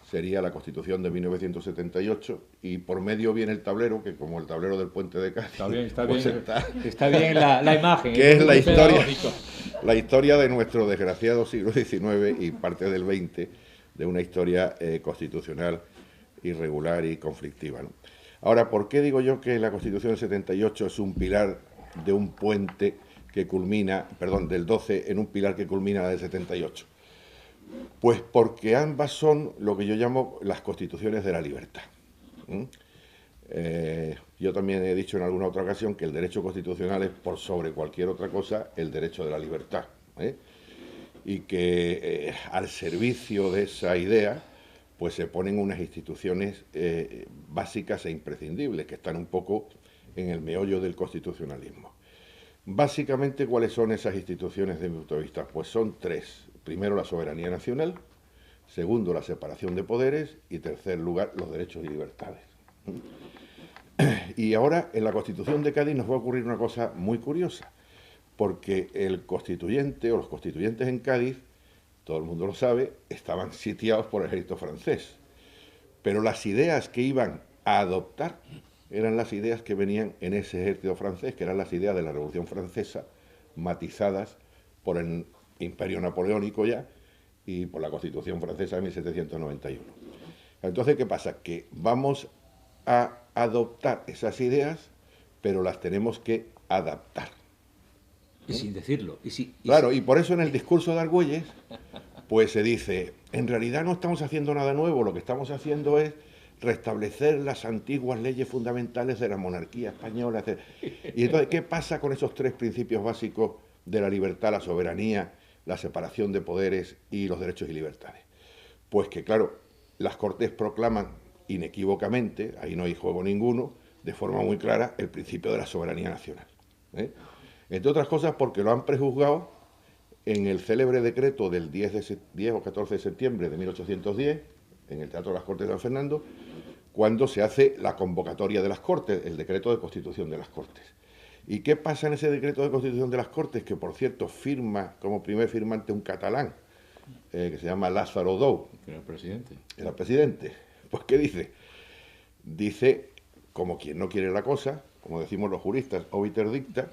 sería la Constitución de 1978, y por medio viene el tablero, que como el tablero del Puente de Cádiz, Está pues bien, está bien la imagen, que es muy, muy pedagógico. la historia de nuestro desgraciado siglo XIX y parte del XX, de una historia constitucional irregular y conflictiva, ¿no? Ahora, ¿por qué digo yo que la Constitución del 78 es un pilar de un puente que culmina, perdón, del 12 en un pilar que culmina la del 78? Pues porque ambas son lo que yo llamo las constituciones de la libertad. ¿Mm? Yo también he dicho en alguna otra ocasión que el derecho constitucional es, por sobre cualquier otra cosa, el derecho de la libertad. ¿Eh? Y que al servicio de esa idea, pues se ponen unas instituciones básicas e imprescindibles, que están un poco en el meollo del constitucionalismo. Básicamente, ¿cuáles son esas instituciones de mi punto de vista? Pues son tres. Primero, la soberanía nacional. Segundo, la separación de poderes. Y tercer lugar, los derechos y libertades. Y ahora, en la Constitución de Cádiz nos va a ocurrir una cosa muy curiosa, porque el constituyente o los constituyentes en Cádiz, todo el mundo lo sabe, estaban sitiados por el ejército francés. Pero las ideas que iban a adoptar eran las ideas que venían en ese ejército francés, que eran las ideas de la Revolución Francesa, matizadas por el Imperio Napoleónico ya y por la Constitución Francesa de 1791. Entonces, ¿qué pasa? Que vamos a adoptar esas ideas, pero las tenemos que adaptar. Y sin decirlo. Claro, y por eso en el discurso de Argüelles, pues se dice, en realidad no estamos haciendo nada nuevo, lo que estamos haciendo es restablecer las antiguas leyes fundamentales de la monarquía española. Etc. Y entonces, ¿qué pasa con esos tres principios básicos de la libertad, la soberanía, la separación de poderes y los derechos y libertades? Pues que, claro, las Cortes proclaman inequívocamente, ahí no hay juego ninguno, de forma muy clara, el principio de la soberanía nacional. ¿Eh? Entre otras cosas porque lo han prejuzgado en el célebre decreto del 10 o 14 de septiembre de 1810, en el Teatro de las Cortes de San Fernando, cuando se hace la convocatoria de las Cortes, el decreto de constitución de las Cortes. ¿Y qué pasa en ese decreto de constitución de las Cortes? Que, por cierto, firma como primer firmante un catalán, que se llama Lázaro Dou. Que era el presidente. Era presidente. Pues, ¿qué dice? Dice, como quien no quiere la cosa, como decimos los juristas, obiter dicta,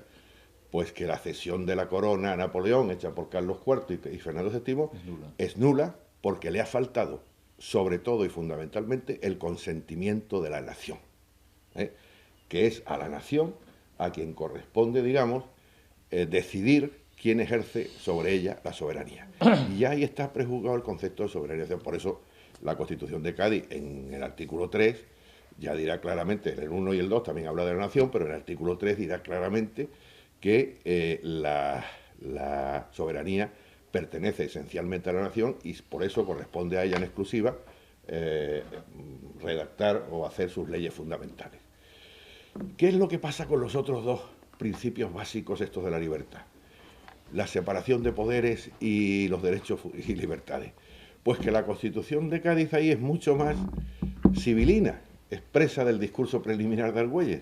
pues que la cesión de la corona a Napoleón, hecha por Carlos IV y Fernando VII, es nula porque le ha faltado, sobre todo y fundamentalmente, el consentimiento de la nación. Que es a la nación a quien corresponde, digamos, decidir quién ejerce sobre ella la soberanía. Y ahí está prejuzgado el concepto de soberanía. Por eso la Constitución de Cádiz, en el artículo 3, ya dirá claramente, en el 1 y el 2 también habla de la nación, pero en el artículo 3 dirá claramente que la soberanía pertenece esencialmente a la nación y por eso corresponde a ella en exclusiva redactar o hacer sus leyes fundamentales. ¿Qué es lo que pasa con los otros dos principios básicos estos de la libertad? La separación de poderes y los derechos y libertades. Pues que la Constitución de Cádiz ahí es mucho más civilina, expresa del discurso preliminar de Argüelles,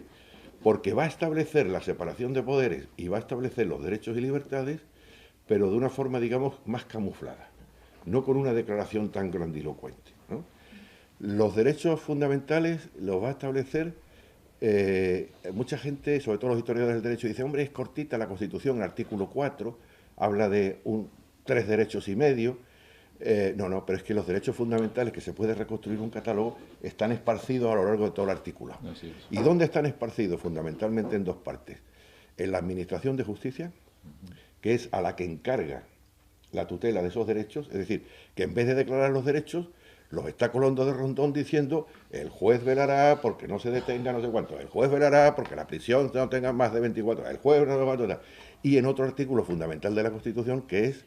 porque va a establecer la separación de poderes y va a establecer los derechos y libertades, pero de una forma, digamos, más camuflada, no con una declaración tan grandilocuente, ¿no? Los derechos fundamentales los va a establecer, mucha gente, sobre todo los historiadores del derecho, dice, hombre, es cortita la Constitución, el artículo 4, habla de 3 derechos y medio. No, pero es que los derechos fundamentales, que se puede reconstruir un catálogo, están esparcidos a lo largo de todo el artículo. ¿Y dónde están esparcidos? Fundamentalmente en dos partes. En la Administración de Justicia, que es a la que encarga la tutela de esos derechos, es decir, que en vez de declarar los derechos, los está colando de rondón diciendo el juez velará porque no se detenga no sé cuánto, el juez velará porque la prisión no tenga más de 24 horas, el juez no sé cuánto. Y en otro artículo fundamental de la Constitución, que es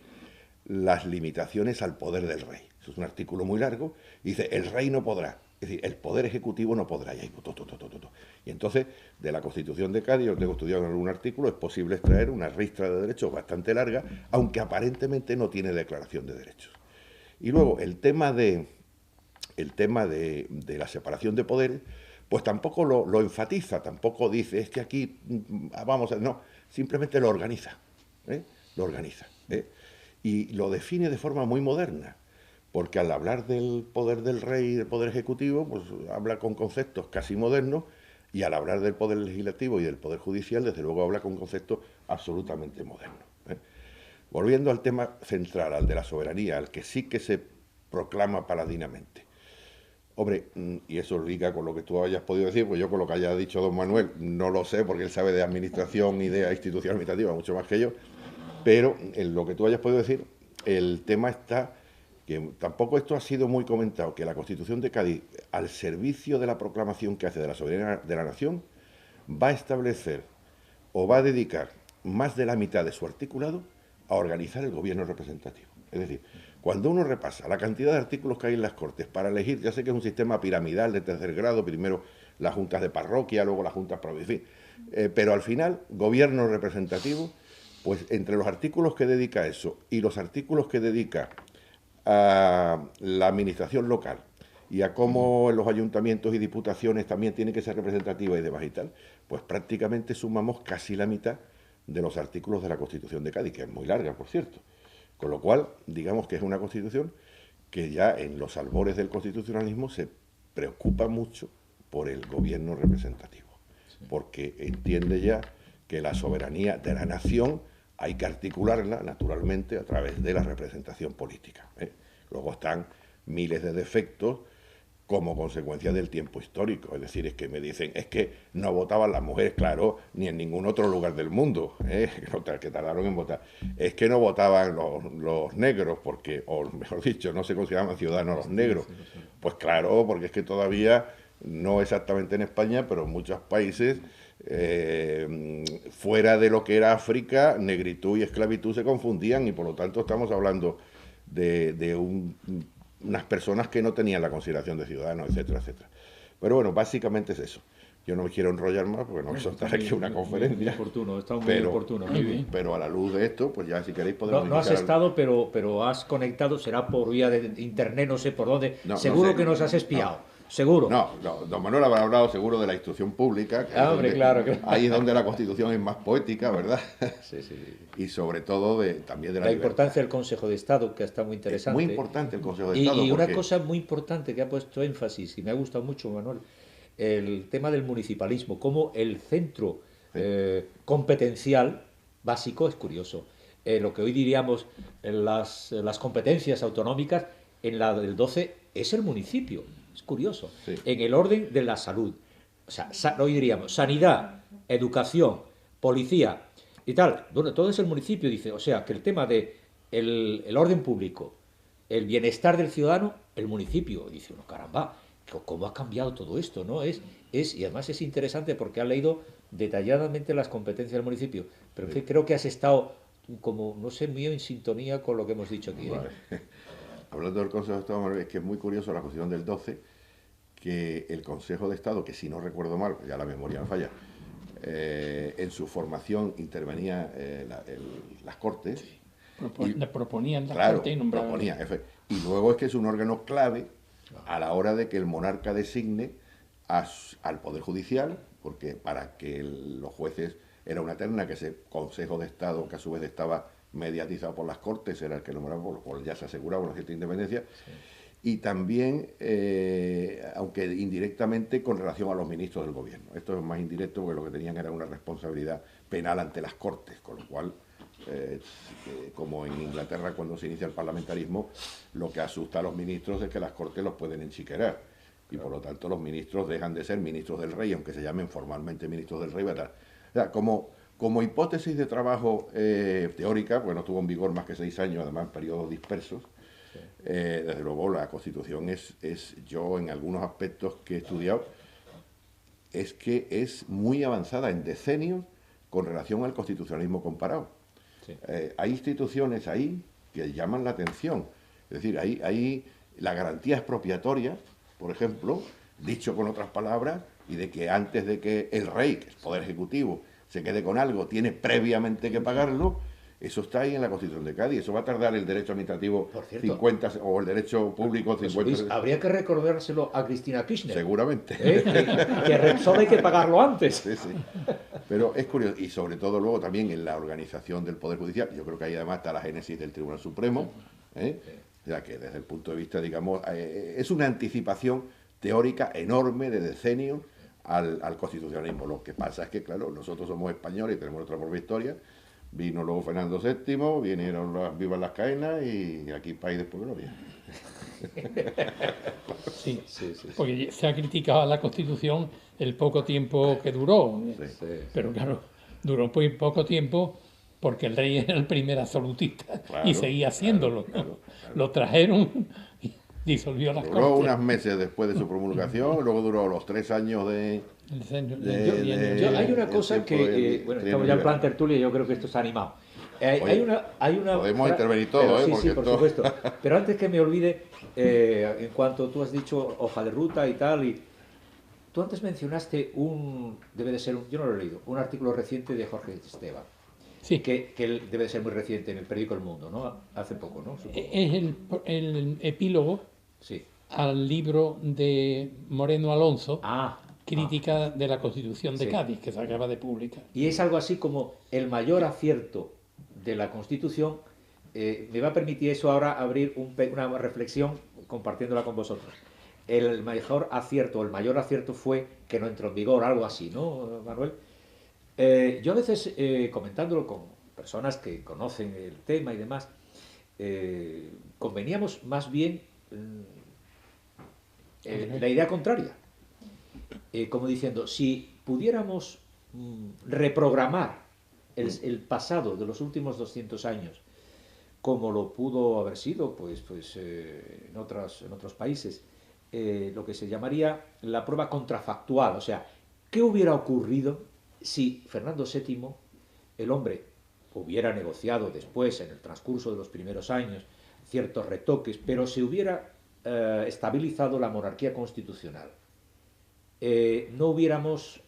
las limitaciones al poder del rey. Eso es un artículo muy largo, y dice, el rey no podrá, es decir, el poder ejecutivo no podrá. Y entonces, de la Constitución de Cádiz, yo tengo estudiado en algún artículo, es posible extraer una ristra de derechos bastante larga, aunque aparentemente no tiene declaración de derechos. Y luego, el tema de la separación de poderes, pues tampoco lo enfatiza, tampoco dice, es que aquí vamos a... No, simplemente lo organiza, lo organiza, y lo define de forma muy moderna, porque al hablar del poder del rey y del poder ejecutivo, pues habla con conceptos casi modernos, y al hablar del poder legislativo y del poder judicial, desde luego habla con conceptos absolutamente modernos. Volviendo al tema central, al de la soberanía, al que sí que se proclama paladinamente. Hombre, y eso liga con lo que tú hayas podido decir, pues yo con lo que haya dicho don Manuel no lo sé, porque él sabe de administración y de institución administrativa mucho más que yo, pero en lo que tú hayas podido decir, el tema está que tampoco esto ha sido muy comentado, que la Constitución de Cádiz, al servicio de la proclamación que hace de la soberanía de la nación, va a establecer o va a dedicar más de la mitad de su articulado a organizar el gobierno representativo. Es decir, cuando uno repasa la cantidad de artículos que hay en las Cortes para elegir, ya sé que es un sistema piramidal de tercer grado, primero las juntas de parroquia, luego las juntas provinciales, pero al final, gobierno representativo, pues entre los artículos que dedica a eso y los artículos que dedica a la administración local y a cómo los ayuntamientos y diputaciones también tienen que ser representativas y demás y tal, pues prácticamente sumamos casi la mitad de los artículos de la Constitución de Cádiz, que es muy larga, por cierto. Con lo cual, digamos que es una Constitución que ya en los albores del constitucionalismo se preocupa mucho por el gobierno representativo, porque entiende ya que la soberanía de la nación hay que articularla, naturalmente, a través de la representación política. Luego están miles de defectos como consecuencia del tiempo histórico. Es decir, es que me dicen, es que no votaban las mujeres, claro, ni en ningún otro lugar del mundo, que tardaron en votar. Es que no votaban los negros, porque, o mejor dicho, no se consideraban ciudadanos los negros. Pues claro, porque es que todavía, no exactamente en España, pero en muchos países, fuera de lo que era África, negritud y esclavitud se confundían, y por lo tanto estamos hablando de unas personas que no tenían la consideración de ciudadanos, etcétera, etcétera. Pero bueno, básicamente es eso. Yo no me quiero enrollar más porque no quiero estar aquí una conferencia. Muy oportuno, está muy oportuno. Muy bien. Pero a la luz de esto, pues ya si queréis podemos... No has estado, pero has conectado, será por vía de internet, no sé por dónde. No, seguro no sé, que nos has espiado. Seguro. No, don Manuel habrá hablado seguro de la instrucción pública. Que hombre, claro. Ahí es donde la Constitución es más poética, ¿verdad? Sí, sí. Y sobre todo también de la importancia del Consejo de Estado, que está muy interesante. Es muy importante el Consejo de Estado. Y una cosa muy importante que ha puesto énfasis, y me ha gustado mucho, Manuel, el tema del municipalismo, como el centro competencial básico es curioso. Lo que hoy diríamos las competencias autonómicas, en la del 12 es el municipio. Es curioso. Sí. En el orden de la salud. O sea, hoy diríamos sanidad, educación, policía y tal. Bueno, todo es el municipio, dice. O sea, que el tema de el orden público, el bienestar del ciudadano, el municipio. Dice uno, caramba, ¿cómo ha cambiado todo esto? ¿No? Y además es interesante porque ha leído detalladamente las competencias del municipio. Pero sí, creo que has estado como, no sé, muy en sintonía con lo que hemos dicho aquí. Vale. Hablando del Consejo de Estado, es que es muy curioso la Constitución del 12, que el Consejo de Estado, que si no recuerdo mal, ya la memoria no falla, en su formación intervenía las Cortes. Sí. Proponían las claro, Cortes y nombraban. Proponía, y luego es que es un órgano clave a la hora de que el monarca designe al Poder Judicial, porque para que los jueces era una terna, que ese Consejo de Estado, que a su vez estaba mediatizado por las Cortes, era el que nombraba, por lo cual ya se aseguraba una cierta independencia, sí. Y también, aunque indirectamente, con relación a los ministros del gobierno. Esto es más indirecto porque lo que tenían era una responsabilidad penal ante las Cortes, con lo cual, como en Inglaterra cuando se inicia el parlamentarismo, lo que asusta a los ministros es que las Cortes los pueden enchiquerar, y por lo tanto los ministros dejan de ser ministros del rey, aunque se llamen formalmente ministros del rey, ¿verdad? O sea, como hipótesis de trabajo teórica, pues no estuvo en vigor más que 6 años, además en periodos dispersos. Sí. Desde luego la Constitución yo en algunos aspectos que he estudiado, es que es muy avanzada en decenios con relación al constitucionalismo comparado. Sí. Hay instituciones ahí que llaman la atención. Es decir, hay la garantía expropiatoria, por ejemplo, dicho con otras palabras, y de que antes de que el rey, que es poder ejecutivo, se quede con algo, tiene previamente que pagarlo. Eso está ahí en la Constitución de Cádiz. Eso va a tardar el derecho administrativo 50 o el derecho público 50. Luis, habría que recordárselo a Cristina Kirchner. Seguramente. Que Repsol hay que pagarlo antes. Sí, sí. Pero es curioso. Y sobre todo luego también en la organización del Poder Judicial. Yo creo que ahí además está la génesis del Tribunal Supremo. Ya que desde el punto de vista, digamos, es una anticipación teórica enorme de decenios al constitucionalismo. Lo que pasa es que, claro, nosotros somos españoles y tenemos nuestra propia historia. Vino luego Fernando VII, vinieron las vivas las caenas y aquí país después gloria. Sí, Sí, sí, sí. porque se ha criticado a la Constitución el poco tiempo que duró, Sí. pero claro, duró muy poco tiempo porque el rey era el primer absolutista Claro, y seguía haciéndolo, ¿no? claro. Lo trajeron y disolvió las Duró Cortes. unos meses después de su promulgación, luego duró los 3 años de... Hay una cosa que, bueno, estamos ya en plan tertulia y yo creo que esto se ha animado. Hay una podemos intervenir todo, pero, sí, porque sí, por esto... supuesto. Pero antes que me olvide, en cuanto tú has dicho hoja de ruta y tal, y tú antes mencionaste debe de ser yo no lo he leído, un artículo reciente de Jorge Esteban, Sí, que debe de ser muy reciente en el periódico El Mundo, ¿no? Hace poco, ¿no? Supongo. es el epílogo Sí. al libro de Moreno Alonso, Ah. Crítica de la Constitución de Sí. Cádiz, que se acaba de publicar. Y es algo así como el mayor acierto de la Constitución. Me va a permitir eso ahora abrir una reflexión compartiéndola con vosotros. El mejor acierto, el mayor acierto fue que no entró en vigor, algo así, ¿no, Manuel? Yo a veces, comentándolo con personas que conocen el tema y demás, conveníamos más bien la idea contraria. Como diciendo, si pudiéramos reprogramar el pasado de los últimos 200 años, como lo pudo haber sido en otros países, lo que se llamaría la prueba contrafactual, o sea, ¿qué hubiera ocurrido si Fernando VII, el hombre, hubiera negociado después, en el transcurso de los primeros años, ciertos retoques, pero se hubiera estabilizado la monarquía constitucional? No hubiéramos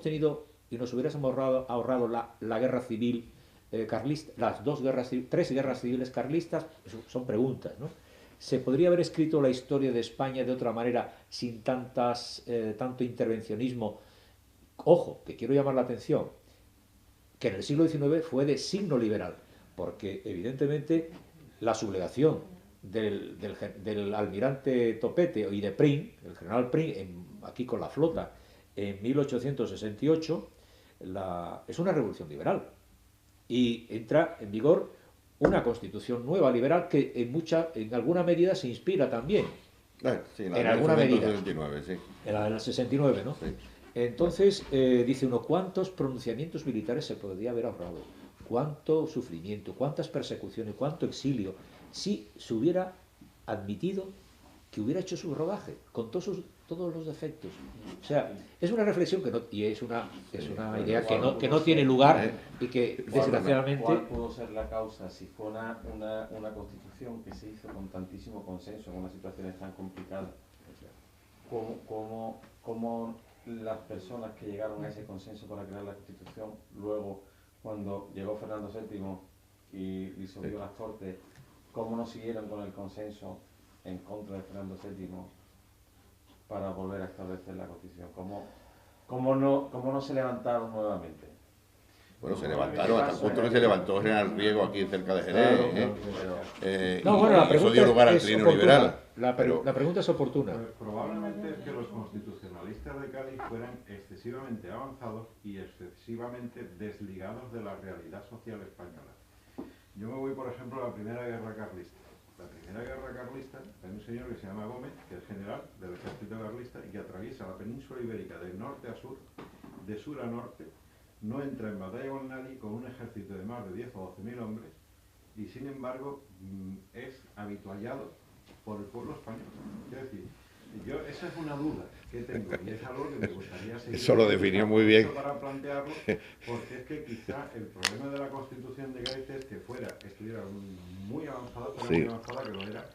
tenido y nos hubiéramos ahorrado la guerra civil carlista, las tres guerras civiles carlistas. Son preguntas, ¿no? ¿Se podría haber escrito la historia de España de otra manera sin tanto intervencionismo? Ojo, que quiero llamar la atención, que en el siglo XIX fue de signo liberal, porque evidentemente la sublevación del almirante Topete y de Prim, el general Prim, aquí con la flota, en 1868, es una revolución liberal. Y entra en vigor una constitución nueva liberal que en alguna medida se inspira también. Sí, en alguna medida. 69, sí. En la del 69, ¿no? Sí. Entonces, dice uno, ¿cuántos pronunciamientos militares se podría haber ahorrado? ¿Cuánto sufrimiento? ¿Cuántas persecuciones? ¿Cuánto exilio? Si se hubiera admitido que hubiera hecho su rodaje, con todos los defectos. O sea, es una reflexión y es una idea que no tiene lugar y que, desgraciadamente... ¿Cuál pudo ser la causa si fue una constitución que se hizo con tantísimo consenso en unas situaciones tan complicadas? ¿Cómo las personas que llegaron a ese consenso para crear la constitución, luego, cuando llegó Fernando VII y disolvió las Cortes, cómo no siguieron con el consenso en contra de Fernando VII para volver a establecer la Constitución? ¿Cómo no se levantaron nuevamente? Bueno, se levantaron hasta el punto que se levantó General Riego aquí cerca de Jerez. la pregunta eso dio lugar al es trino oportuna. liberal. La pregunta es oportuna. Pues probablemente es que los constitucionalistas de Cádiz fueran excesivamente avanzados y excesivamente desligados de la realidad social española. Yo me voy, por ejemplo, a la Primera Guerra Carlista. La Primera Guerra Carlista hay un señor que se llama Gómez, que es general del ejército carlista y que atraviesa la península ibérica de norte a sur, de sur a norte, no entra en batalla con nadie, con un ejército de más de 10 o 12.000 hombres, y sin embargo es habituallado por el pueblo español. Es decir, esa es una duda que tengo y es algo que me gustaría seguir. Eso lo definió muy bien. Para plantearlo, porque es que quizá el problema de la Constitución de Cádiz es que estuviera muy avanzada, muy avanzada, que lo era,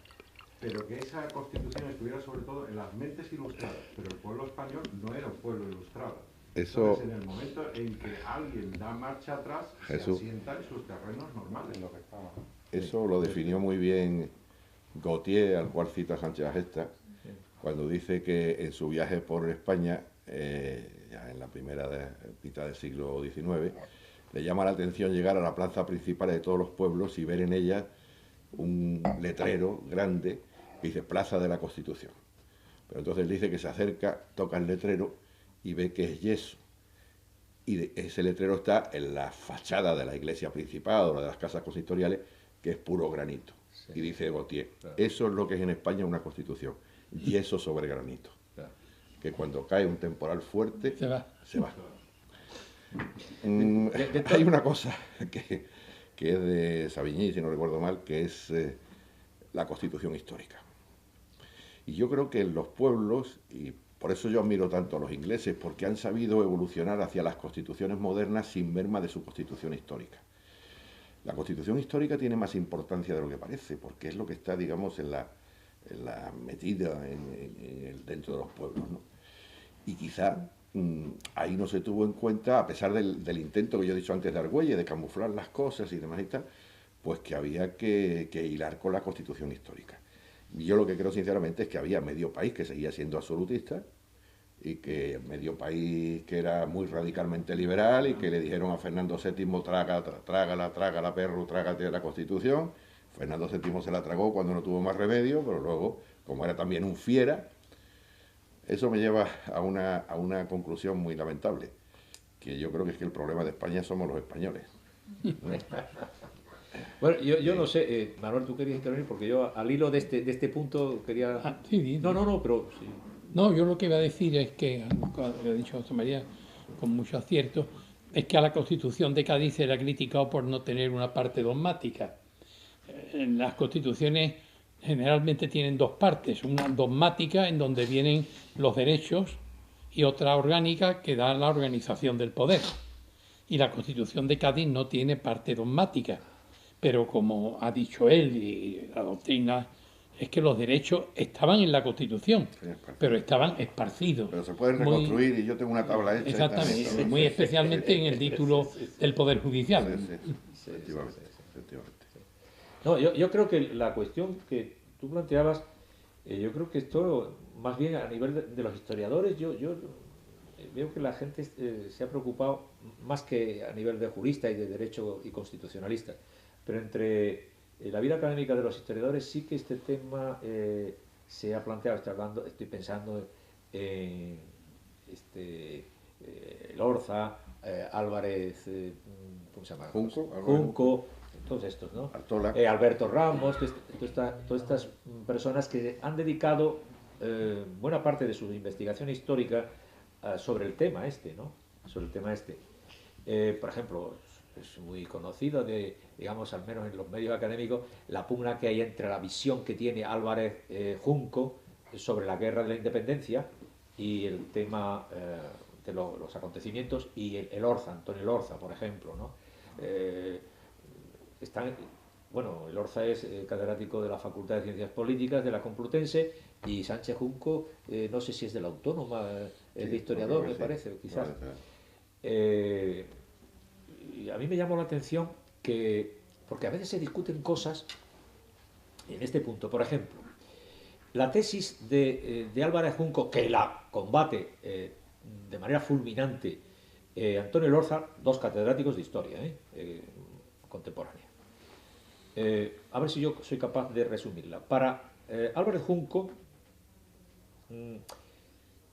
pero que esa Constitución estuviera sobre todo en las mentes ilustradas, pero el pueblo español no era un pueblo ilustrado. Entonces, en el momento en que alguien da marcha atrás, se asienta en sus terrenos normales, lo que estaba. Eso lo definió muy bien Gautier, al cual cita Sánchez Agesta, cuando dice que en su viaje por España, ya en la primera mitad del siglo XIX, le llama la atención llegar a la plaza principal de todos los pueblos y ver en ella un letrero grande que dice Plaza de la Constitución. Pero entonces dice que se acerca, toca el letrero y ve que es yeso. Y ese letrero está en la fachada de la iglesia principal o de las casas consistoriales, que es puro granito. Sí. Y dice Gautier, Claro. eso es lo que es en España una constitución, yeso sobre granito. Claro. Que cuando cae un temporal fuerte, Se va. se va. De Hay una cosa que es de Savigny, si no recuerdo mal, que es la constitución histórica. Y yo creo que en los pueblos, y por eso yo admiro tanto a los ingleses, porque han sabido evolucionar hacia las constituciones modernas sin merma de su constitución histórica. La constitución histórica tiene más importancia de lo que parece, porque es lo que está, digamos, en la metida dentro de los pueblos, ¿no? Y quizá ahí no se tuvo en cuenta, a pesar del intento que yo he dicho antes de Argüelles, de camuflar las cosas y demás y tal, pues que había que hilar con la constitución histórica. Y yo lo que creo sinceramente es que había medio país que seguía siendo absolutista y que medio país que era muy radicalmente liberal y que le dijeron a Fernando VII, trágala perro, trágate la Constitución. Fernando VII se la tragó cuando no tuvo más remedio, pero luego, como era también un fiera, eso me lleva a una conclusión muy lamentable, que yo creo que es que el problema de España somos los españoles. Bueno, yo no sé, Manuel, tú querías intervenir porque yo al hilo de este punto quería... Ah, sí, sí. No, pero sí. No, yo lo que iba a decir es que, lo ha dicho José María con mucho acierto, es que a la Constitución de Cádiz se le ha criticado por no tener una parte dogmática. Las constituciones generalmente tienen dos partes, una dogmática en donde vienen los derechos y otra orgánica que da la organización del poder. Y la Constitución de Cádiz no tiene parte dogmática, pero como ha dicho él y la doctrina, es que los derechos estaban en la Constitución, Sí, esparcidos. pero estaban esparcidos. Pero se pueden Muy- reconstruir y yo tengo una tabla hecha. Exactamente, también. muy especialmente en el título del Poder Judicial. Sí, efectivamente, efectivamente. No, yo creo que la cuestión que tú planteabas, yo creo que esto, más bien a nivel de los historiadores, yo veo que la gente se ha preocupado más que a nivel de jurista y de derecho y constitucionalista, pero entre la vida académica de los historiadores sí que este tema se ha planteado. Estoy pensando en Lorza, Álvarez, ¿cómo se llama? Junco, todos estos, ¿no? Artola. Alberto Ramos, todas estas personas que han dedicado buena parte de su investigación histórica sobre el tema este, ¿no? Sobre el tema este. Por ejemplo, es muy conocido, digamos, al menos en los medios académicos, la pugna que hay entre la visión que tiene Álvarez Junco sobre la guerra de la independencia y el tema de los acontecimientos y el Orza, Antonio Elorza, por ejemplo, ¿no? Bueno, Elorza es catedrático de la Facultad de Ciencias Políticas de la Complutense y Sánchez Junco, no sé si es de la Autónoma, es de historiador, me parece, quizás. Y a mí me llamó la atención porque a veces se discuten cosas en este punto. Por ejemplo, la tesis de Álvarez Junco, que la combate de manera fulminante Antonio Elorza, dos catedráticos de historia contemporánea. A ver si yo soy capaz de resumirla. Para Álvarez Junco,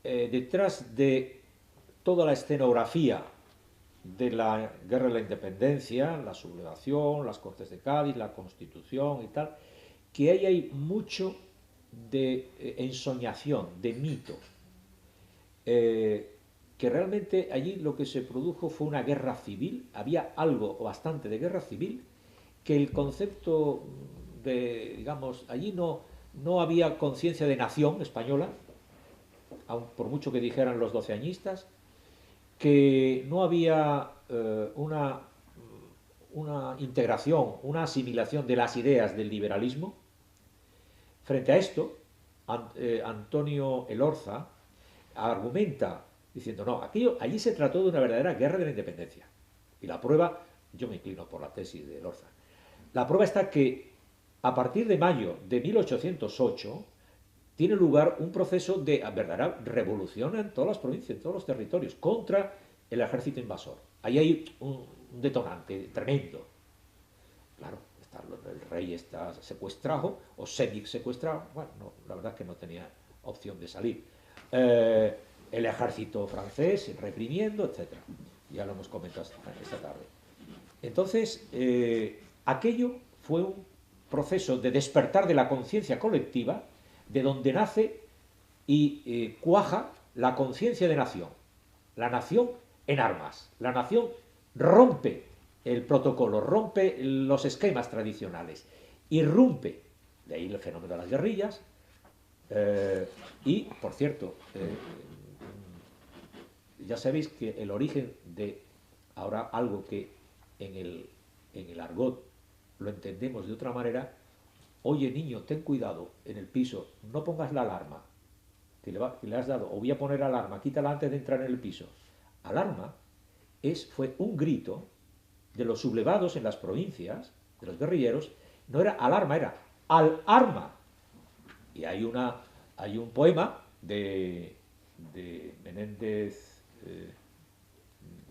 detrás de toda la escenografía de la guerra de la independencia, la sublevación, las Cortes de Cádiz, la Constitución y tal, que ahí hay mucho de ensoñación, de mito, que realmente allí lo que se produjo fue una guerra civil, había algo o bastante de guerra civil, que el concepto de, digamos, allí no había conciencia de nación española, aun por mucho que dijeran los doceañistas, que no había una integración, una asimilación de las ideas del liberalismo. Frente a esto, Antonio Elorza argumenta diciendo, no, allí se trató de una verdadera guerra de la independencia. Y la prueba, yo me inclino por la tesis de Elorza, la prueba está que a partir de mayo de 1808 tiene lugar un proceso de verdadera revolución en todas las provincias, en todos los territorios, contra el ejército invasor. Ahí hay un detonante tremendo. Claro, el rey está secuestrado o semi-secuestrado. Bueno, no, la verdad es que no tenía opción de salir. El ejército francés reprimiendo, etc. Ya lo hemos comentado esta tarde. Entonces, aquello fue un proceso de despertar de la conciencia colectiva, de donde nace y cuaja la conciencia de nación. La nación en armas. La nación rompe el protocolo, rompe los esquemas tradicionales, irrumpe, de ahí el fenómeno de las guerrillas, y, por cierto, ya sabéis que el origen de ahora algo que en el argot lo entendemos de otra manera: oye niño, ten cuidado en el piso, no pongas la alarma, que le has dado, o voy a poner alarma, quítala antes de entrar en el piso. Alarma fue un grito de los sublevados en las provincias, de los guerrilleros. No era alarma, era al arma. Y hay un poema de Menéndez,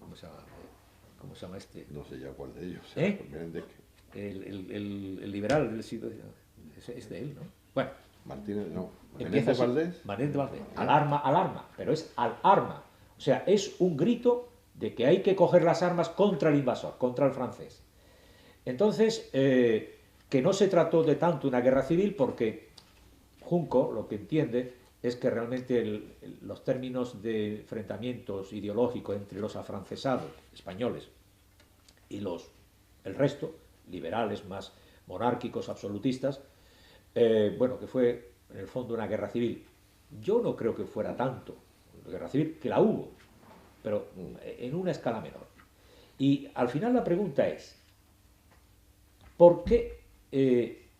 ¿cómo se llama este? No sé ya cuál de ellos. Menéndez, el liberal del siglo es de él, ¿no? Bueno, Martínez, no. Menéndez Valdés. Menéndez Valdés. Alarma, alarma, pero es al arma. O sea, es un grito de que hay que coger las armas contra el invasor, contra el francés. Entonces, que no se trató de tanto una guerra civil, porque Junco lo que entiende es que realmente los términos de enfrentamientos ideológicos entre los afrancesados españoles y el resto, liberales más monárquicos, absolutistas, bueno, que fue en el fondo una guerra civil. Yo no creo que fuera tanto una guerra civil, que la hubo, pero en una escala menor. Y al final la pregunta es, ¿por qué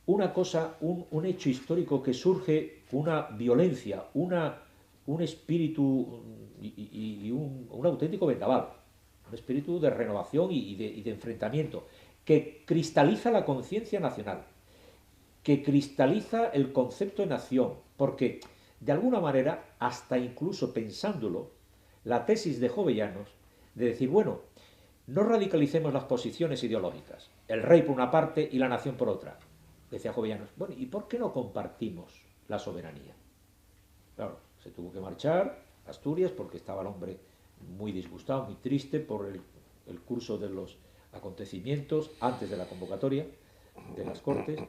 una cosa, un hecho histórico que surge, una violencia, un espíritu y un auténtico vendaval, un espíritu de renovación y de enfrentamiento, que cristaliza la conciencia nacional, que cristaliza el concepto de nación, porque de alguna manera, hasta incluso pensándolo, la tesis de Jovellanos, de decir, bueno, no radicalicemos las posiciones ideológicas, el rey por una parte y la nación por otra. Decía Jovellanos, bueno, ¿y por qué no compartimos la soberanía? Claro, se tuvo que marchar a Asturias porque estaba el hombre muy disgustado, muy triste por el curso de los acontecimientos antes de la convocatoria de las Cortes.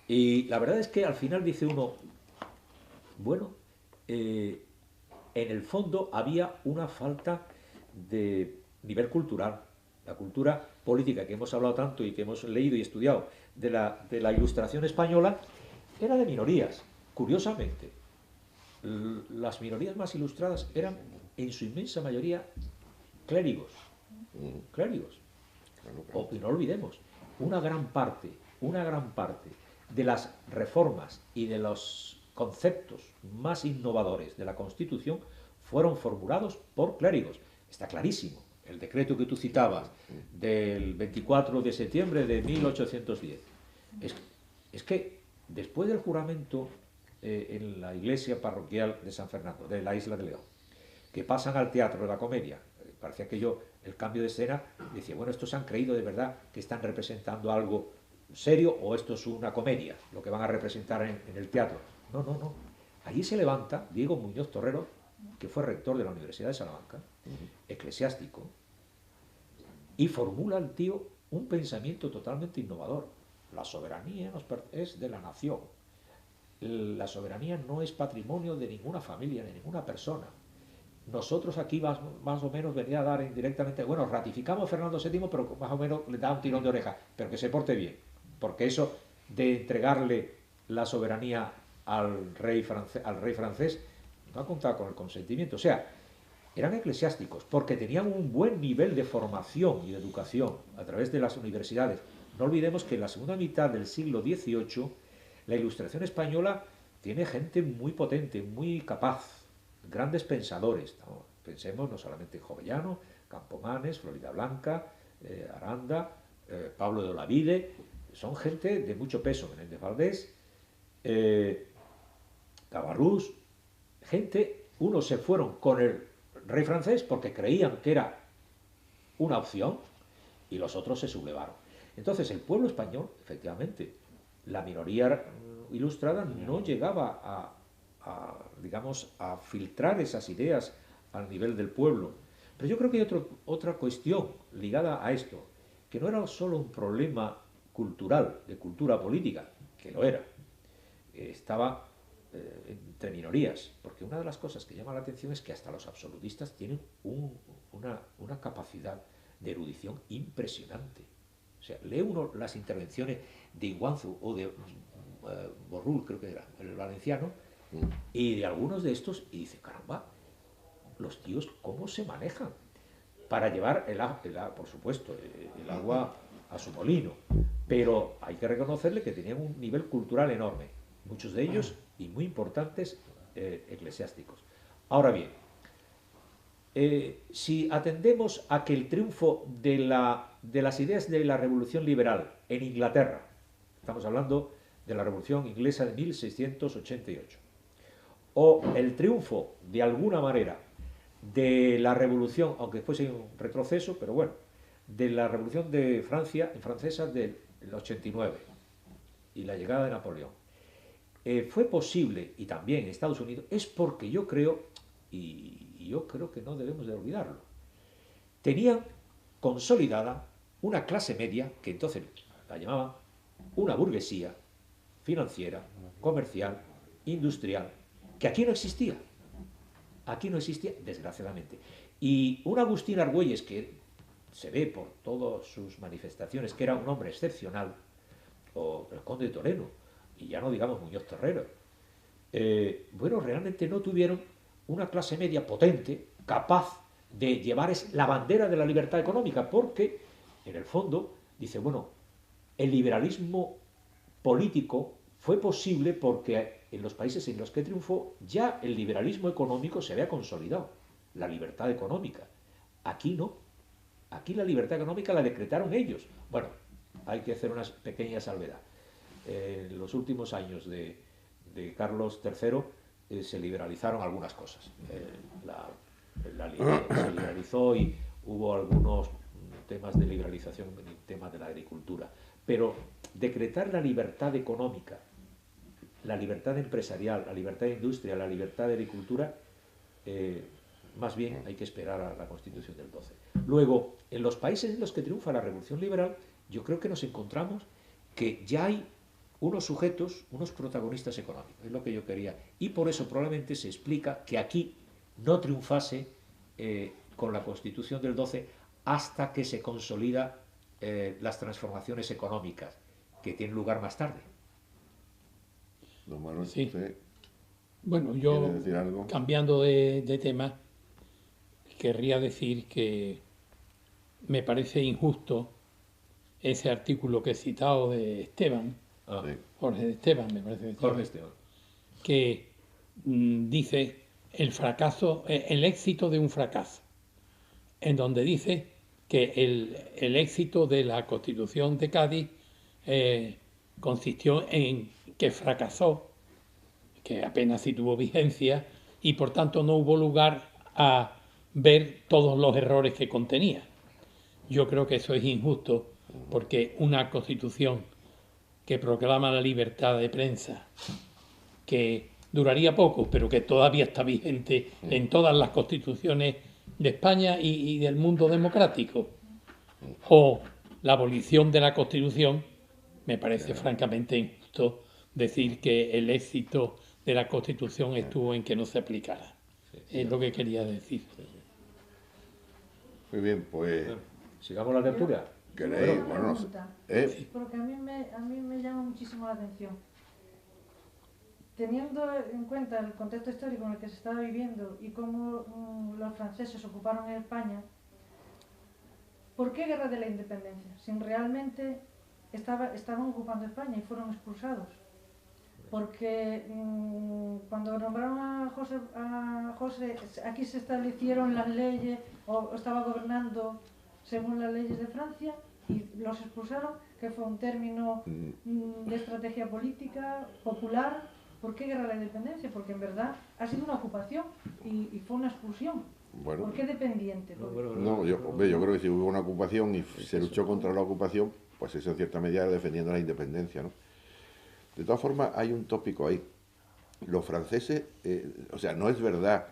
Y la verdad es que al final dice uno, bueno, en el fondo había una falta de nivel cultural. La cultura política que hemos hablado tanto y que hemos leído y estudiado de la Ilustración española era de minorías. Curiosamente, las minorías más ilustradas eran en su inmensa mayoría clérigos. Clérigos. Y no olvidemos, una gran parte de las reformas y de los conceptos más innovadores de la Constitución fueron formulados por clérigos. Está clarísimo. El decreto que tú citabas del 24 de septiembre de 1810. Es que después del juramento en la iglesia parroquial de San Fernando, de la Isla de León, que pasan al teatro de la comedia, parecía que el cambio de escena, decía, bueno, estos han creído de verdad que están representando algo serio o esto es una comedia, lo que van a representar en el teatro. No, no, no. Allí se levanta Diego Muñoz Torrero, que fue rector de la Universidad de Salamanca, eclesiástico, y formula el tío un pensamiento totalmente innovador. La soberanía es de la nación. La soberanía no es patrimonio de ninguna familia, de ninguna persona. Nosotros aquí más o menos venía a dar indirectamente, bueno, ratificamos a Fernando VII, pero más o menos le da un tirón de oreja, pero que se porte bien, porque eso de entregarle la soberanía al rey francés no ha contado con el consentimiento. O sea, eran eclesiásticos porque tenían un buen nivel de formación y de educación a través de las universidades. No olvidemos que en la segunda mitad del siglo XVIII la Ilustración española tiene gente muy potente, muy capaz, grandes pensadores, ¿no? Pensemos no solamente en Jovellano, Campomanes, Florida Blanca, Aranda, Pablo de Olavide, son gente de mucho peso, Menéndez Valdés, Cabarrús, gente, unos se fueron con el rey francés porque creían que era una opción y los otros se sublevaron. Entonces, el pueblo español, efectivamente, la minoría ilustrada no llegaba digamos, a filtrar esas ideas al nivel del pueblo. Pero yo creo que hay otra cuestión ligada a esto, que no era solo un problema cultural, de cultura política, que lo era, estaba entre minorías, porque una de las cosas que llama la atención es que hasta los absolutistas tienen una capacidad de erudición impresionante. O sea, lee uno las intervenciones de Iguanzu o de Borrul, creo que era, el valenciano, y de algunos de estos, y dice, caramba, los tíos cómo se manejan para llevar por supuesto, el agua a su molino, pero hay que reconocerle que tenían un nivel cultural enorme, muchos de ellos y muy importantes eclesiásticos. Ahora bien, si atendemos a que el triunfo de las ideas de la Revolución Liberal en Inglaterra, estamos hablando de la Revolución Inglesa de 1688, o el triunfo, de alguna manera, de la Revolución, aunque fuese un retroceso, pero bueno, de la Revolución de francesa del 89 y la llegada de Napoleón, fue posible, y también en Estados Unidos, es porque yo creo, y yo creo que no debemos de olvidarlo, tenían consolidada una clase media, que entonces la llamaban una burguesía financiera, comercial, industrial, que aquí no existía. Aquí no existía, desgraciadamente. Y un Agustín Argüelles, que se ve por todas sus manifestaciones que era un hombre excepcional, o el conde de Toreno, y ya no digamos Muñoz Torrero, bueno, realmente no tuvieron una clase media potente, capaz de llevar la bandera de la libertad económica, porque, en el fondo, dice, bueno, el liberalismo político fue posible porque en los países en los que triunfó ya el liberalismo económico se había consolidado, la libertad económica. Aquí no. Aquí la libertad económica la decretaron ellos. Bueno, hay que hacer una pequeña salvedad. En los últimos años de Carlos III se liberalizaron algunas cosas. Se liberalizó y hubo algunos temas de liberalización en el tema de la agricultura. Pero decretar la libertad económica, la libertad empresarial, la libertad de industria, la libertad de agricultura, más bien hay que esperar a la Constitución del 12. Luego, en los países en los que triunfa la Revolución Liberal, yo creo que nos encontramos que ya hay unos sujetos, unos protagonistas económicos, es lo que yo quería. Y por eso probablemente se explica que aquí no triunfase con la Constitución del 12 hasta que se consolida las transformaciones económicas que tienen lugar más tarde. Don Manuel, Sí. ¿usted Bueno, yo, quiere decir algo? cambiando de tema, querría decir que me parece injusto ese artículo que he citado de Esteban, Ah, Sí. Jorge de Esteban, me parece que se llama, Jorge Esteban. que dice el éxito de un fracaso, en donde dice que el éxito de la Constitución de Cádiz consistió en que fracasó, que apenas si tuvo vigencia y por tanto no hubo lugar a ver todos los errores que contenía. Yo creo que eso es injusto porque una Constitución que proclama la libertad de prensa, que duraría poco, pero que todavía está vigente en todas las constituciones de España y del mundo democrático, o la abolición de la Constitución, me parece francamente injusto decir que el éxito de la Constitución estuvo en que no se aplicara. Es lo que quería decir. Muy bien, pues, Sigamos la tertulia. ¿queréis? Una Bueno, no sé. pregunta, porque a mí me llama muchísimo la atención. Teniendo en cuenta el contexto histórico en el que se estaba viviendo y cómo los franceses ocuparon España, ¿por qué guerra de la independencia? Si realmente estaban ocupando España y fueron expulsados. Porque cuando nombraron a José, aquí se establecieron las leyes, o estaba gobernando según las leyes de Francia, y los expulsaron, que fue un término de estrategia política popular. ¿Por qué guerra de la independencia? Porque en verdad ha sido una ocupación y fue una expulsión. Bueno, ¿Por qué dependiente? no, yo creo que si hubo una ocupación y se luchó contra la ocupación, pues eso en cierta medida era defendiendo la independencia, ¿no? De todas formas, hay un tópico ahí. Los franceses, o sea, no es verdad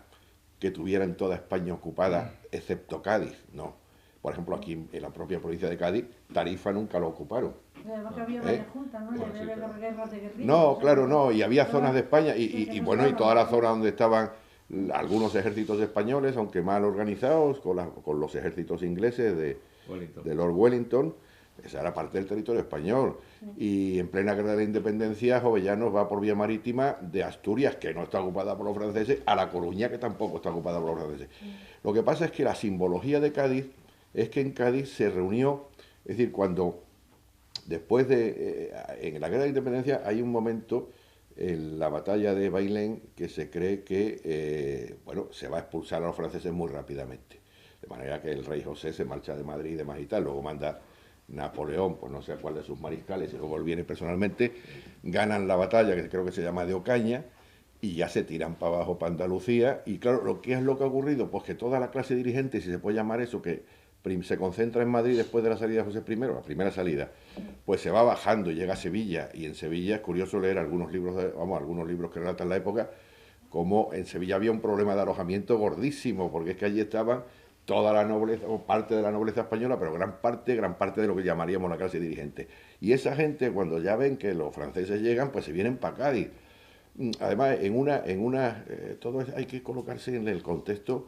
que tuvieran toda España ocupada, excepto Cádiz, no. Por ejemplo, aquí en la propia provincia de Cádiz, Tarifa nunca lo ocuparon. Además que había varias juntas, ¿no? Y había guerras de guerrillas. No, claro, no, y había zonas de España, y bueno, y toda la zona donde estaban algunos ejércitos españoles, aunque mal organizados, con los ejércitos ingleses de Lord Wellington, esa era parte del territorio español. Y en plena guerra de la independencia, Jovellanos va por vía marítima de Asturias, que no está ocupada por los franceses, a La Coruña, que tampoco está ocupada por los franceses. Lo que pasa es que la simbología de Cádiz es que en Cádiz se reunió, es decir, cuando después en la guerra de la independencia hay un momento en la batalla de Bailén que se cree que bueno, se va a expulsar a los franceses muy rápidamente, de manera que el rey José se marcha de Madrid y demás y tal, luego manda Napoleón, pues no sé cuál de sus mariscales, y luego él viene personalmente, ganan la batalla que creo que se llama de Ocaña, y ya se tiran para abajo para Andalucía, y claro, ¿qué es lo que ha ocurrido? Pues que toda la clase dirigente, si se puede llamar eso, que se concentra en Madrid después de la salida de José I, la primera salida, pues se va bajando y llega a Sevilla, y en Sevilla es curioso leer algunos libros que relatan la época, como en Sevilla había un problema de alojamiento gordísimo, porque es que allí estaban toda la nobleza, o parte de la nobleza española, pero gran parte de lo que llamaríamos la clase dirigente. Y esa gente, cuando ya ven que los franceses llegan, pues se vienen para Cádiz. Además, todo hay que colocarse en el contexto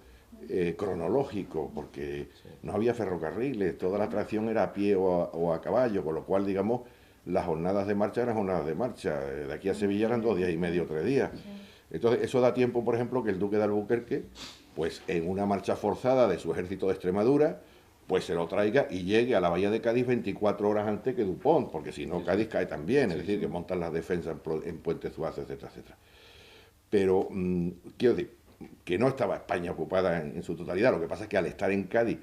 cronológico, porque no había ferrocarriles, toda la tracción era a pie o a caballo, con lo cual, digamos, las jornadas de marcha eran jornadas de marcha. De aquí a Sevilla eran 2 días y medio, 3 días. Entonces, eso da tiempo, por ejemplo, que el duque de Albuquerque, pues en una marcha forzada de su ejército de Extremadura, pues se lo traiga y llegue a la bahía de Cádiz 24 horas antes que Dupont, porque si no Cádiz cae también, es decir, que montan las defensas en Puente Zuazo, etcétera, etcétera. Pero, quiero decir, que no estaba España ocupada en su totalidad, lo que pasa es que al estar en Cádiz,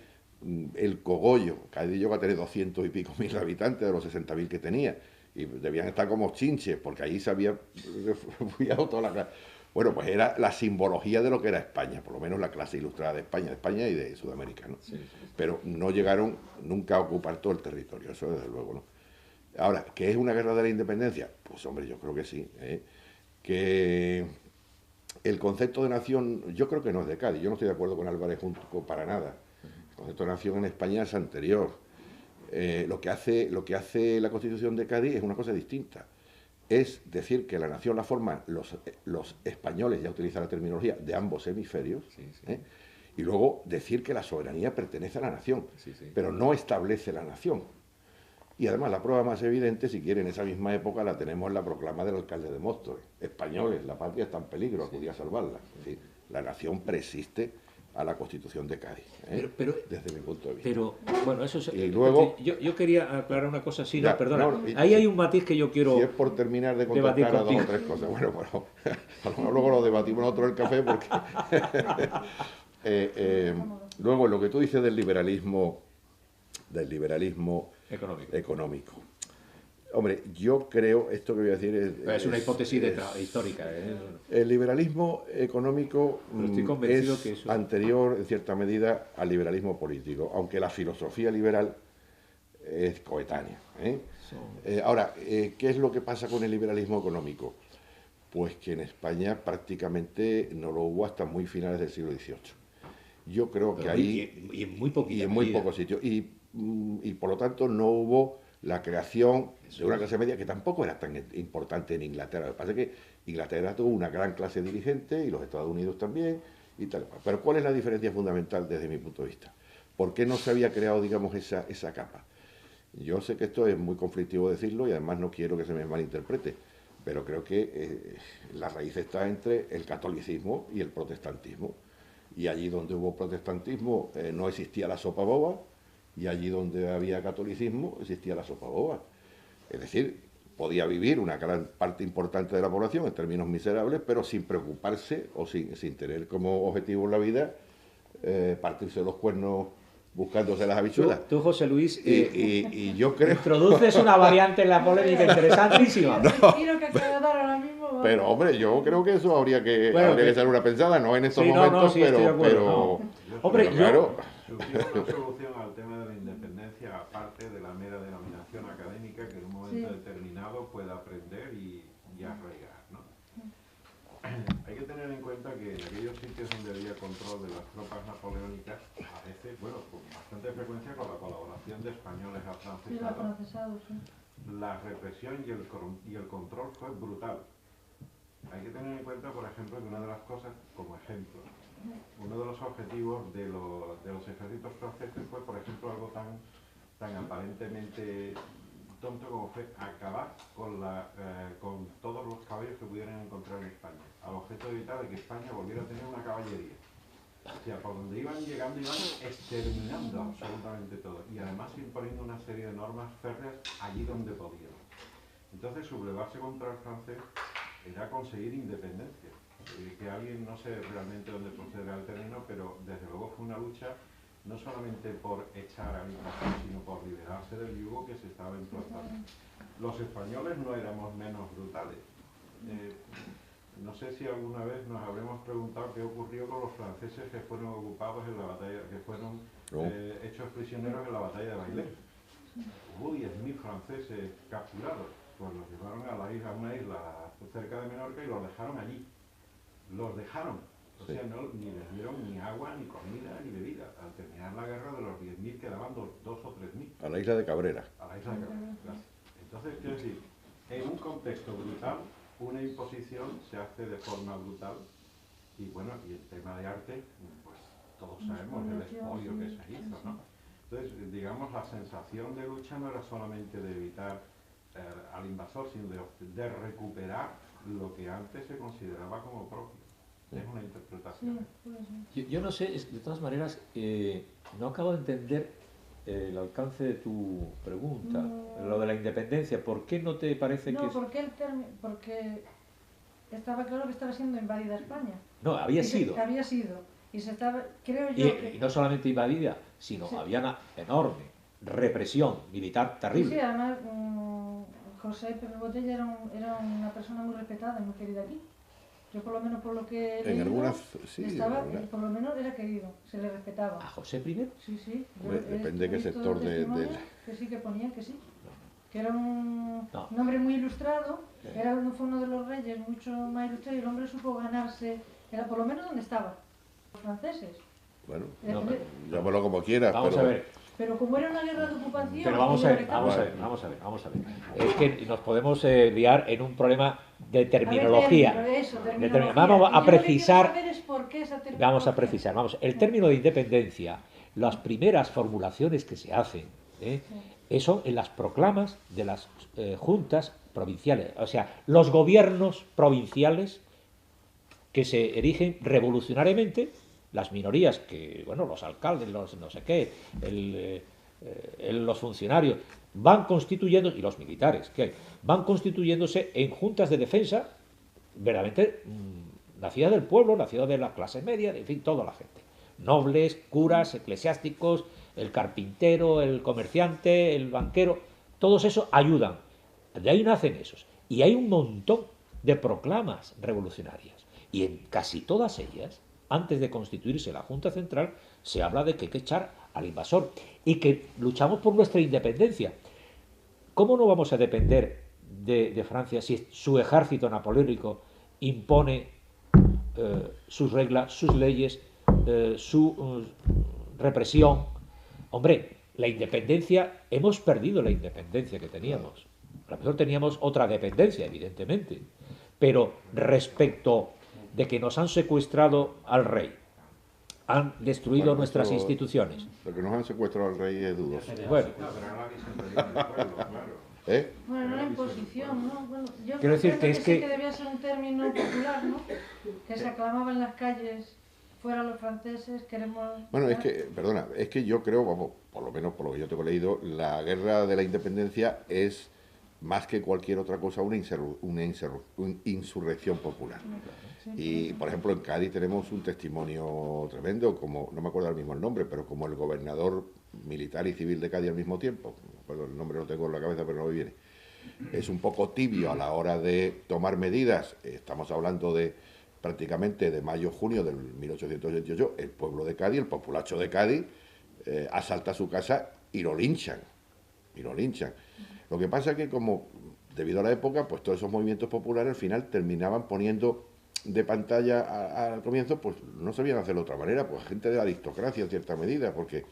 el cogollo, Cádiz llegó a tener 200 y pico mil habitantes de los 60.000 que tenía, y debían estar como chinches, porque ahí se había refugiado toda la clase. Bueno, pues era la simbología de lo que era España, por lo menos la clase ilustrada de España y de Sudamérica, ¿no? Sí. Pero no llegaron nunca a ocupar todo el territorio, eso desde luego, ¿no? Ahora, ¿qué es una guerra de la independencia? Pues hombre, yo creo que sí, que el concepto de nación, yo creo que no es de Cádiz, yo no estoy de acuerdo con Álvarez Junco para nada. El concepto de nación en España es anterior. Lo que hace la Constitución de Cádiz es una cosa distinta. Es decir que la nación la forman los españoles, ya utiliza la terminología, de ambos hemisferios, y luego decir que la soberanía pertenece a la nación, pero no establece la nación. Y además la prueba más evidente, si quieren, en esa misma época la tenemos en la proclama del alcalde de Móstoles. Españoles, la patria está en peligro, acudí a salvarla. Es decir, la nación preexiste a la Constitución de Cádiz, desde mi punto de vista. Pero, bueno, eso es... Y luego, yo quería aclarar una cosa así, ya, no, perdona. Ahí hay un matiz que yo quiero... Si es por terminar de contestar a 2 o 3 cosas. Bueno, a lo mejor luego lo debatimos nosotros en el café, porque... luego, lo que tú dices del liberalismo económico. Hombre, yo creo, esto que voy a decir es una hipótesis histórica. El liberalismo económico es anterior, en cierta medida, al liberalismo político, aunque la filosofía liberal es coetánea. Ahora, ¿qué es lo que pasa con el liberalismo económico? Pues que en España prácticamente no lo hubo hasta muy finales del siglo XVIII. Yo creo que ahí... Y en muy poquita y en muy pocos sitios. Y por lo tanto no hubo la creación de una clase media que tampoco era tan importante en Inglaterra. Lo que pasa es que Inglaterra tuvo una gran clase dirigente y los Estados Unidos también y tal. Pero ¿cuál es la diferencia fundamental desde mi punto de vista? ¿Por qué no se había creado, digamos, esa capa? Yo sé que esto es muy conflictivo decirlo y además no quiero que se me malinterprete, pero creo que la raíz está entre el catolicismo y el protestantismo. Y allí donde hubo protestantismo no existía la sopa boba, y allí donde había catolicismo existía la sopa boba. Es decir, podía vivir una gran parte importante de la población en términos miserables, pero sin preocuparse o sin tener como objetivo en la vida partirse los cuernos buscándose las habichuelas. Tú, José Luis, y yo creo... introduces una variante en la polémica interesantísima. No, pero hombre, yo creo que eso habría que echar una pensada, no en estos sí, momentos, sí, pero hombre, Yo creo que una solución al tema de la independencia, aparte de la mera denominación académica, resulta que en aquellos sitios donde había control de las tropas napoleónicas, a veces, bueno, con bastante frecuencia con la colaboración de españoles Sí, los afrancesados, francesados, sí. la represión y el control fue brutal. Hay que tener en cuenta, por ejemplo, que una de las cosas, como ejemplo, uno de los objetivos de los ejércitos franceses fue, por ejemplo, algo tan aparentemente tonto como fue acabar con todos los caballos que pudieran encontrar en España, al objeto de evitar que España volviera a tener una caballería. O sea, por donde iban llegando, iban exterminando absolutamente todo, y además imponiendo una serie de normas férreas allí donde podían. Entonces, sublevarse contra el francés era conseguir independencia. Que alguien, no sé realmente dónde procederá el término, pero desde luego fue una lucha no solamente por echar al invasor, sino por liberarse del yugo que se estaba implantando. Los españoles no éramos menos brutales. No sé si alguna vez nos habremos preguntado qué ocurrió con los franceses que fueron ocupados en la batalla, que fueron hechos prisioneros en la batalla de Bailén. Hubo 10.000 franceses capturados, pues los llevaron a una isla cerca de Menorca y los dejaron allí. Los dejaron. O sea, ni les dieron ni agua, ni comida, ni bebida. Al terminar la guerra, de los 10.000 quedaban 2 o 3.000. A la isla de Cabrera. A la isla de Cabrera, gracias. Entonces, quiero decir, en un contexto brutal, una imposición se hace de forma brutal. Y bueno, y el tema de arte, pues todos sabemos el expolio que se hizo, ¿no? Entonces, digamos, la sensación de lucha no era solamente de evitar al invasor, sino de recuperar lo que antes se consideraba como propio. Es una interpretación. Yo no sé, de todas maneras, no acabo de entender el alcance de tu pregunta, lo de la independencia. ¿Por qué no te parece que...? No, porque estaba claro que estaba siendo invadida España. No, había sido. Había sido. Y se estaba, creo yo... Y no solamente invadida, sino había una enorme represión militar terrible. Sí, además, José Pepe Botella era una persona muy respetada y muy querida aquí. Yo por lo menos por lo que En algunas, sí, por lo menos era querido, se le respetaba. ¿A José I? Sí, sí. Depende de qué sector de... Que sí, que ponía que sí. Que era un hombre muy ilustrado, fue uno de los reyes mucho más ilustrado y el hombre supo ganarse, era por lo menos donde estaban los franceses. Bueno, llámalo como quieras. Vamos a ver. Pero como era una guerra de ocupación... Pero vamos a ver. Es que nos podemos liar en un problema de terminología. Vamos a precisar. El término de independencia, las primeras formulaciones que se hacen, son en las proclamas de las juntas provinciales, o sea, los gobiernos provinciales que se erigen revolucionariamente. Las minorías, que bueno, los alcaldes, los no sé qué, los funcionarios, van constituyendo, y los militares, que hay, van constituyéndose en juntas de defensa, verdaderamente nacidas del pueblo, nacidas de la clase media, en fin, toda la gente. Nobles, curas, eclesiásticos, el carpintero, el comerciante, el banquero, todos esos ayudan. De ahí nacen esos. Y hay un montón de proclamas revolucionarias. Y en casi todas ellas, antes de constituirse la Junta Central, se habla de que hay que echar al invasor y que luchamos por nuestra independencia. ¿Cómo no vamos a depender de Francia si su ejército napoleónico impone sus reglas, sus leyes, su represión? Hombre, la independencia, hemos perdido la independencia que teníamos. A lo mejor teníamos otra dependencia, evidentemente, pero respecto de que nos han secuestrado al rey, han destruido nuestras instituciones. Lo que nos han secuestrado al rey es dudoso. Bueno, Bueno, no la imposición, ¿no? Bueno, yo quiero decir que sí que debía ser un término popular, ¿no? Que se aclamaba en las calles, fuera los franceses, queremos... Bueno, es que, perdona, es que yo creo, vamos, por lo menos por lo que yo tengo leído, la guerra de la independencia es más que cualquier otra cosa una insurrección popular. Y, por ejemplo, en Cádiz tenemos un testimonio tremendo, como, no me acuerdo ahora mismo el nombre, pero como el gobernador militar y civil de Cádiz al mismo tiempo, no me acuerdo el nombre, lo tengo en la cabeza, pero no me viene, es un poco tibio a la hora de tomar medidas. Estamos hablando de prácticamente de mayo-junio del 1888, el pueblo de Cádiz, el populacho de Cádiz, asalta su casa y lo linchan. Lo que pasa es que, como debido a la época, pues todos esos movimientos populares al final terminaban poniendo de pantalla al comienzo, pues no sabían hacerlo de otra manera, pues gente de la aristocracia en cierta medida, porque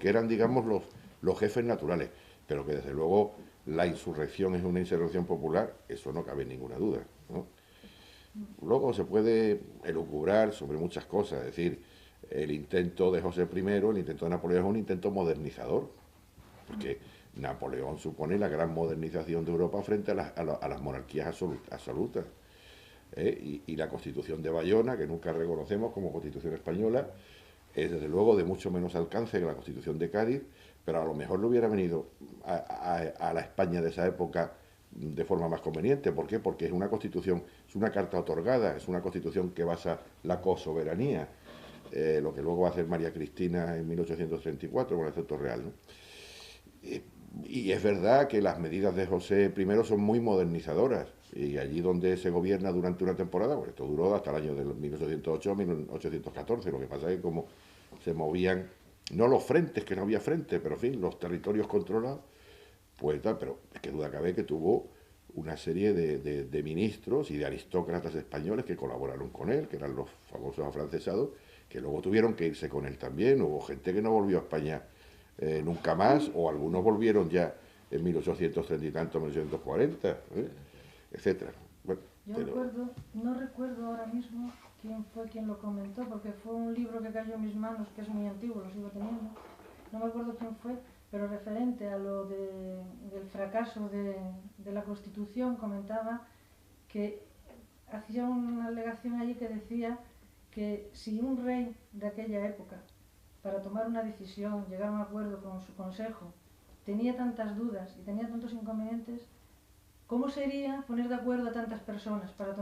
eran, digamos, los jefes naturales, pero que desde luego la insurrección es una insurrección popular, eso no cabe ninguna duda, ¿no? Luego se puede elucubrar sobre muchas cosas, es decir, el intento de José I, el intento de Napoleón es un intento modernizador, porque Napoleón supone la gran modernización de Europa frente a las monarquías absolutas. Y la Constitución de Bayona, que nunca reconocemos como Constitución española, es desde luego de mucho menos alcance que la Constitución de Cádiz, pero a lo mejor le hubiera venido a la España de esa época de forma más conveniente. ¿Por qué? Porque es una Constitución, es una carta otorgada, es una Constitución que basa la cosoberanía, lo que luego va a hacer María Cristina en 1834 con el efecto real, ¿no? Y es verdad que las medidas de José I son muy modernizadoras, y allí donde se gobierna durante una temporada, bueno, esto duró hasta el año de 1808 a 1814, lo que pasa es que como se movían, no los frentes, que no había frente, pero en fin, los territorios controlados, pues tal, pero es que duda cabe que tuvo una serie de ministros y de aristócratas españoles que colaboraron con él, que eran los famosos afrancesados, que luego tuvieron que irse con él también. Hubo gente que no volvió a España nunca más, o algunos volvieron ya en 1830 y tanto, 1840, etcétera. Bueno, no recuerdo ahora mismo quién fue quien lo comentó, porque fue un libro que cayó en mis manos, que es muy antiguo, lo sigo teniendo. No me acuerdo quién fue, pero referente a lo del fracaso de la Constitución, comentaba que hacía una alegación allí que decía que si un rey de aquella época, para tomar una decisión, llegar a un acuerdo con su consejo, tenía tantas dudas y tenía tantos inconvenientes, ¿cómo sería poner de acuerdo a tantas personas para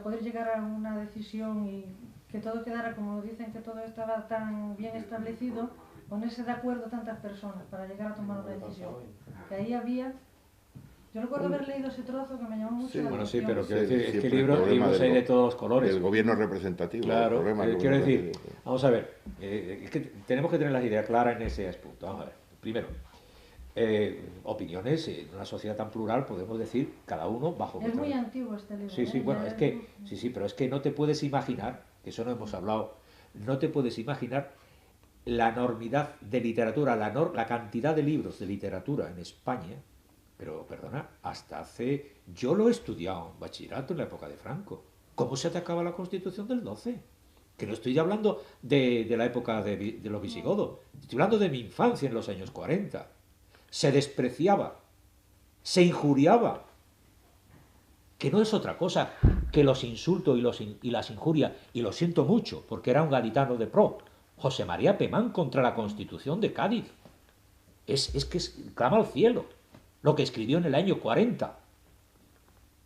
poder llegar a una decisión y que todo quedara, como dicen que todo estaba tan bien establecido, ponerse de acuerdo tantas personas para llegar a tomar una decisión? Que ahí había... Yo recuerdo haber leído ese trozo que me llamó mucho la atención. Bueno, sí, pero quiero decir, es que libros hay de todos los colores. El gobierno representativo. Claro, quiero decir, vamos a ver, es que tenemos que tener las ideas claras en ese aspecto. Vamos a ver, primero, opiniones, en una sociedad tan plural podemos decir cada uno bajo... Es muy antiguo este libro. Sí, bueno, es que, sí, pero es que no te puedes imaginar, que eso no hemos hablado, no te puedes imaginar la enormidad de literatura, la cantidad de libros de literatura en España. Pero, perdona, hasta hace... Yo lo he estudiado en bachillerato en la época de Franco. ¿Cómo se atacaba la Constitución del 12? Que no estoy hablando de la época de los visigodos. Estoy hablando de mi infancia en los años 40. Se despreciaba, se injuriaba. Que no es otra cosa que los insultos y las injurias. Y lo siento mucho, porque era un gaditano de pro. José María Pemán contra la Constitución de Cádiz. Es que clama al cielo. Lo que escribió en el año 40,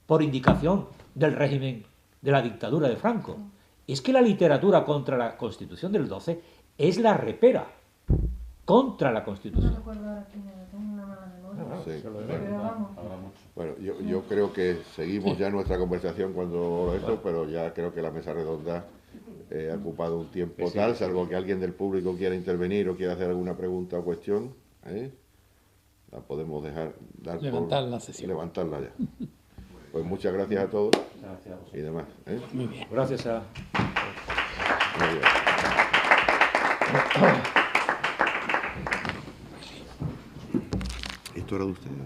por indicación del régimen de la dictadura de Franco. Es que la literatura contra la Constitución del 12 es la repera contra la Constitución. No recuerdo ahora quién era, tengo una mala memoria. Sí, pero vamos. Bueno, yo creo que seguimos ya nuestra conversación cuando esto, pero ya creo que la mesa redonda ha ocupado un tiempo tal, salvo que alguien del público quiera intervenir o quiera hacer alguna pregunta o cuestión, la podemos levantar la sesión. Levantarla ya. Pues muchas gracias a todos y demás. Muy bien. Gracias a... Muy bien. ¿Esto era de ustedes?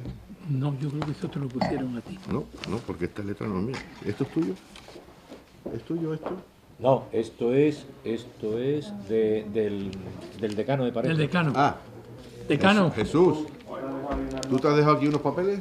No, yo creo que eso te lo pusieron a ti. No, porque esta letra no es mía. ¿Esto es tuyo? ¿Es tuyo esto? No, esto es del decano de Pareja. El decano. Ah, Decano. Jesús, ¿tú te has dejado aquí unos papeles?